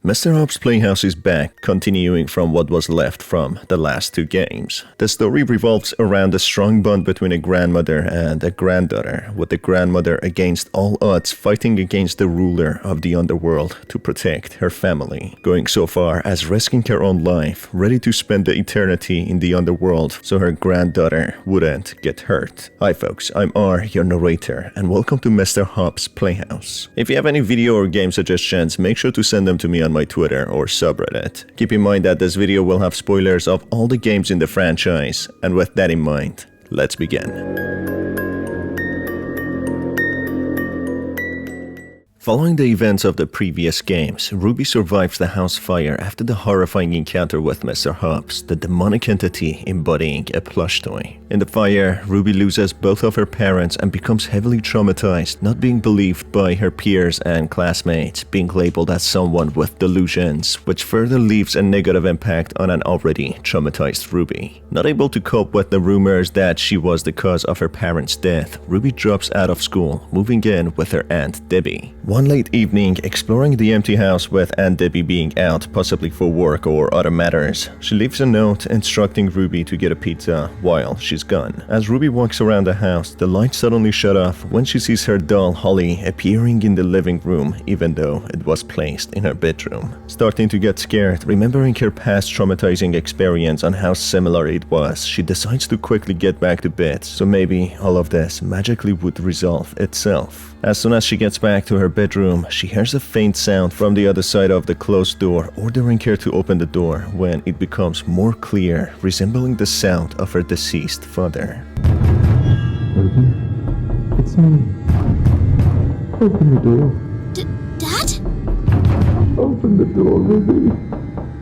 Mr. Hopp's Playhouse is back, continuing from what was left from the last two games. The story revolves around a strong bond between a grandmother and a granddaughter, with the grandmother against all odds fighting against the ruler of the underworld to protect her family, going so far as risking her own life, ready to spend the eternity in the underworld so her granddaughter wouldn't get hurt. Hi folks, I'm R, your narrator, and welcome to Mr. Hopp's Playhouse. If you have any video or game suggestions, make sure to send them to me on my Twitter or subreddit. Keep in mind that this video will have spoilers of all the games in the franchise, and with that in mind, let's begin. Following the events of the previous games, Ruby survives the house fire after the horrifying encounter with Mr. Hobbs, the demonic entity embodying a plush toy. In the fire, Ruby loses both of her parents and becomes heavily traumatized, not being believed by her peers and classmates, being labeled as someone with delusions, which further leaves a negative impact on an already traumatized Ruby. Not able to cope with the rumors that she was the cause of her parents' death, Ruby drops out of school, moving in with her Aunt Debbie. One late evening, exploring the empty house with Aunt Debbie being out, possibly for work or other matters, she leaves a note instructing Ruby to get a pizza while she's gone. As Ruby walks around the house, the lights suddenly shut off when she sees her doll Holly appearing in the living room, even though it was placed in her bedroom. Starting to get scared, remembering her past traumatizing experience on how similar it was, she decides to quickly get back to bed, so maybe all of this magically would resolve itself. As soon as she gets back to her bedroom, she hears a faint sound from the other side of the closed door, ordering her to open the door when it becomes more clear, resembling the sound of her deceased father. Ruby, it's me. Open the door. Dad? Open the door, Ruby.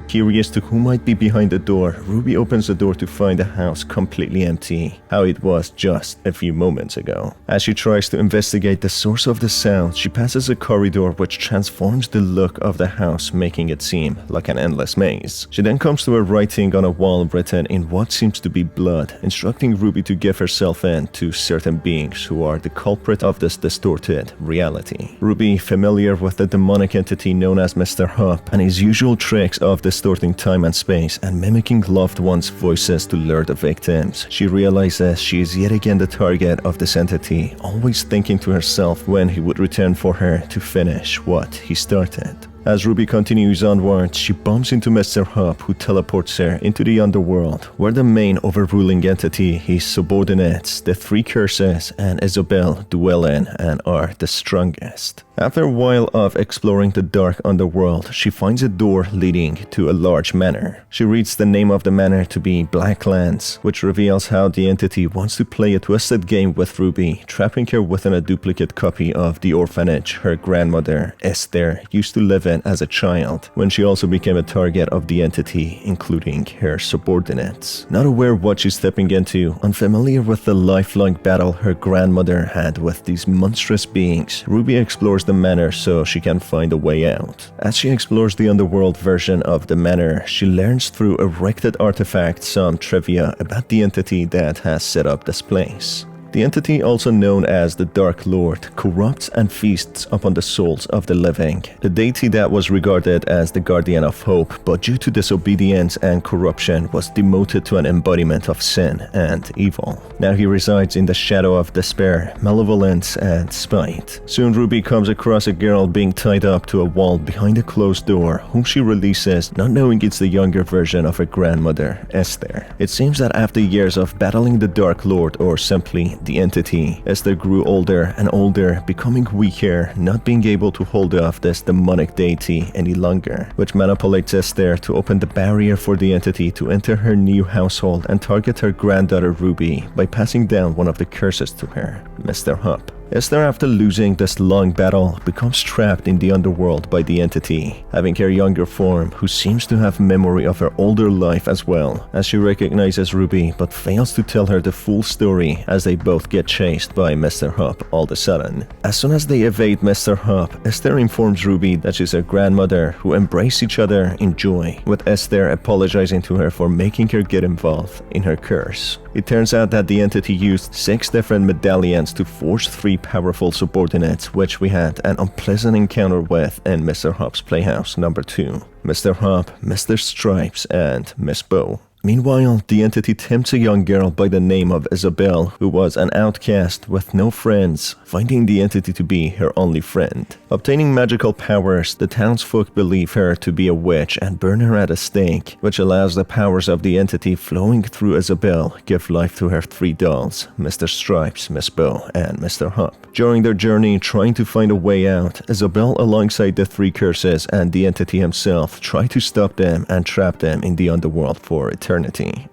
Curious to who might be behind the door, Ruby opens the door to find the house completely empty, how it was just a few moments ago. As she tries to investigate the source of the sound, she passes a corridor which transforms the look of the house, making it seem like an endless maze. She then comes to a writing on a wall written in what seems to be blood, instructing Ruby to give herself in to certain beings who are the culprit of this distorted reality. Ruby, familiar with the demonic entity known as Mr. Hopp and his usual tricks of distorting time and space and mimicking loved ones' voices to lure the victims, she realizes she is yet again the target of this entity, always thinking to herself when he would return for her to finish what he started. As Ruby continues onwards, she bumps into Mr. Hopp, who teleports her into the underworld, where the main overruling entity, his subordinates, the three curses, and Isabel dwell in and are the strongest. After a while of exploring the dark underworld, she finds a door leading to a large manor. She reads the name of the manor to be Blacklands, which reveals how the entity wants to play a twisted game with Ruby, trapping her within a duplicate copy of the orphanage her grandmother, Esther, used to live in as a child, when she also became a target of the entity, including her subordinates. Not aware what she's stepping into, unfamiliar with the lifelong battle her grandmother had with these monstrous beings, Ruby explores the manor so she can find a way out. As she explores the underworld version of the manor, she learns through a wrecked artifact some trivia about the entity that has set up this place. The entity, also known as the Dark Lord, corrupts and feasts upon the souls of the living, the deity that was regarded as the guardian of hope, but due to disobedience and corruption was demoted to an embodiment of sin and evil. Now he resides in the shadow of despair, malevolence, and spite. Soon Ruby comes across a girl being tied up to a wall behind a closed door, whom she releases, not knowing it's the younger version of her grandmother, Esther. It seems that after years of battling the Dark Lord, or simply the entity, Esther grew older and older, becoming weaker, not being able to hold off this demonic deity any longer, which manipulates Esther to open the barrier for the entity to enter her new household and target her granddaughter Ruby by passing down one of the curses to her, Mr. Hopp. Esther, after losing this long battle, becomes trapped in the underworld by the entity, having her younger form, who seems to have memory of her older life as well, as she recognizes Ruby but fails to tell her the full story as they both get chased by Mr. Hopp all of a sudden. As soon as they evade Mr. Hopp, Esther informs Ruby that she's her grandmother, who embrace each other in joy, with Esther apologizing to her for making her get involved in her curse. It turns out that the entity used 6 different medallions to force 3 powerful subordinates, which we had an unpleasant encounter with in Mr. Hopp's Playhouse number 2. Mr. Hopp, Mr. Stripes, and Miss Bow. Meanwhile, the entity tempts a young girl by the name of Isabel, who was an outcast with no friends, finding the entity to be her only friend. Obtaining magical powers, the townsfolk believe her to be a witch and burn her at a stake, which allows the powers of the entity flowing through Isabel give life to her 3 dolls, Mr. Stripes, Miss Bow, and Mr. Hopp. During their journey trying to find a way out, Isabel alongside the 3 curses and the entity himself try to stop them and trap them in the underworld for eternity.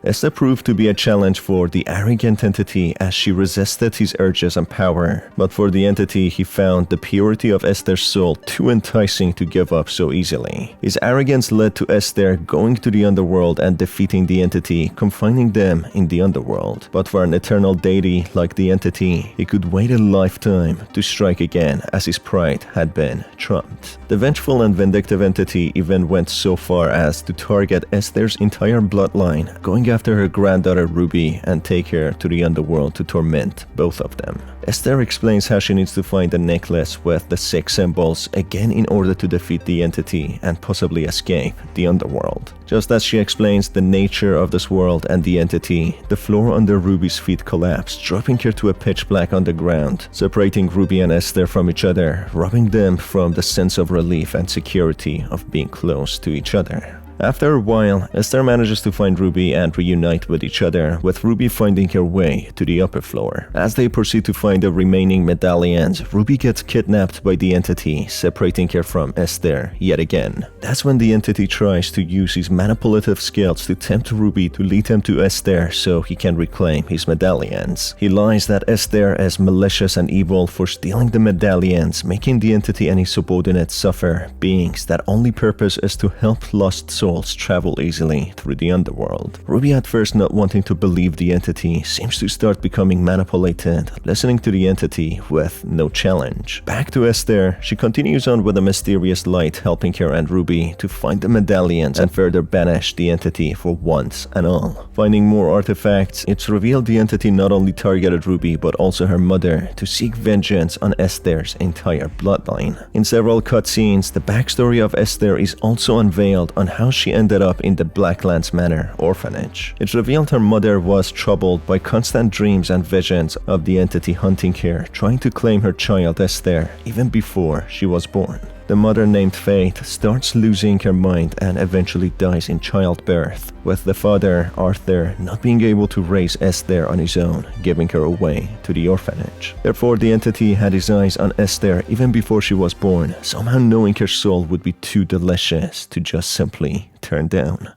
Esther proved to be a challenge for the arrogant entity as she resisted his urges and power, but for the entity he found the purity of Esther's soul too enticing to give up so easily. His arrogance led to Esther going to the underworld and defeating the entity, confining them in the underworld. But for an eternal deity like the entity, he could wait a lifetime to strike again as his pride had been trumped. The vengeful and vindictive entity even went so far as to target Esther's entire bloodline, going after her granddaughter Ruby and take her to the underworld to torment both of them. Esther explains how she needs to find the necklace with the 6 symbols again in order to defeat the entity and possibly escape the underworld. Just as she explains the nature of this world and the entity, the floor under Ruby's feet collapsed, dropping her to a pitch black underground, separating Ruby and Esther from each other, robbing them from the sense of relief and security of being close to each other. After a while, Esther manages to find Ruby and reunite with each other, with Ruby finding her way to the upper floor. As they proceed to find the remaining medallions, Ruby gets kidnapped by the entity, separating her from Esther yet again. That's when the entity tries to use his manipulative skills to tempt Ruby to lead him to Esther so he can reclaim his medallions. He lies that Esther is malicious and evil for stealing the medallions, making the entity and his subordinates suffer, beings that only purpose is to help lost souls travel easily through the underworld. Ruby, at first not wanting to believe the entity, seems to start becoming manipulated, listening to the entity with no challenge. Back to Esther, she continues on with a mysterious light helping her and Ruby to find the medallions and further banish the entity for once and all. Finding more artifacts, it's revealed the entity not only targeted Ruby but also her mother to seek vengeance on Esther's entire bloodline. In several cutscenes, the backstory of Esther is also unveiled on how she ended up in the Blacklands Manor orphanage. It revealed her mother was troubled by constant dreams and visions of the entity hunting her, trying to claim her child Esther even before she was born. The mother, named Faith, starts losing her mind and eventually dies in childbirth, with the father, Arthur, not being able to raise Esther on his own, giving her away to the orphanage. Therefore, the entity had his eyes on Esther even before she was born, somehow knowing her soul would be too delicious to just simply turn down.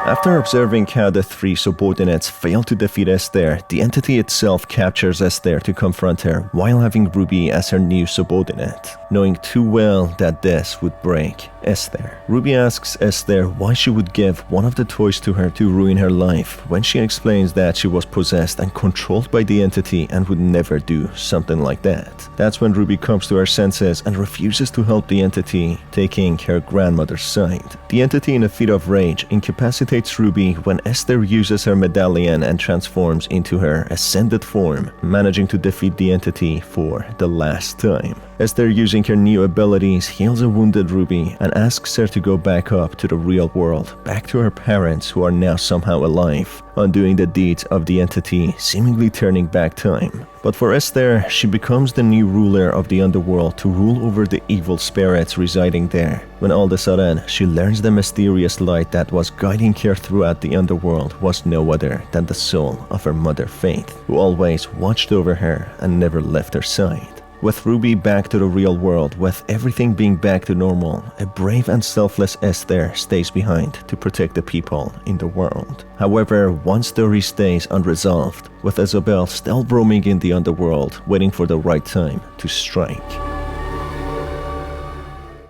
After observing how the 3 subordinates fail to defeat Esther, the entity itself captures Esther to confront her while having Ruby as her new subordinate, knowing too well that this would break Esther. Ruby asks Esther why she would give one of the toys to her to ruin her life, when she explains that she was possessed and controlled by the entity and would never do something like that. That's when Ruby comes to her senses and refuses to help the entity, taking her grandmother's side. The entity, in a fit of rage, incapacitates Ruby when Esther uses her medallion and transforms into her ascended form, managing to defeat the entity for the last time. Esther, using her new abilities, heals a wounded Ruby and asks her to go back up to the real world, back to her parents who are now somehow alive, undoing the deeds of the entity, seemingly turning back time. But for Esther, she becomes the new ruler of the underworld to rule over the evil spirits residing there, when all of a sudden she learns the mysterious light that was guiding her throughout the underworld was no other than the soul of her mother Faith, who always watched over her and never left her side. With Ruby back to the real world, with everything being back to normal, a brave and selfless Esther stays behind to protect the people in the world. However, one story stays unresolved, with Isabel still roaming in the underworld, waiting for the right time to strike.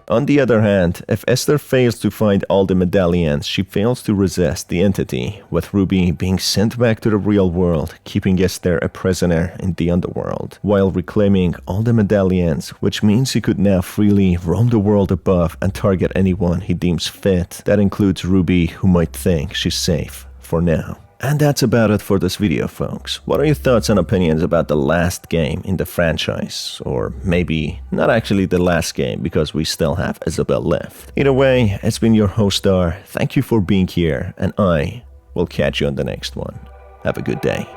On the other hand, if Esther fails to find all the medallions, she fails to resist the entity, with Ruby being sent back to the real world, keeping Esther a prisoner in the underworld, while reclaiming all the medallions, which means he could now freely roam the world above and target anyone he deems fit. That includes Ruby, who might think she's safe for now. And that's about it for this video, folks. What are your thoughts and opinions about the last game in the franchise? Or maybe not actually the last game, because we still have Isabel left. Either way, it's been your host Star. Thank you for being here, and I will catch you on the next one. Have a good day.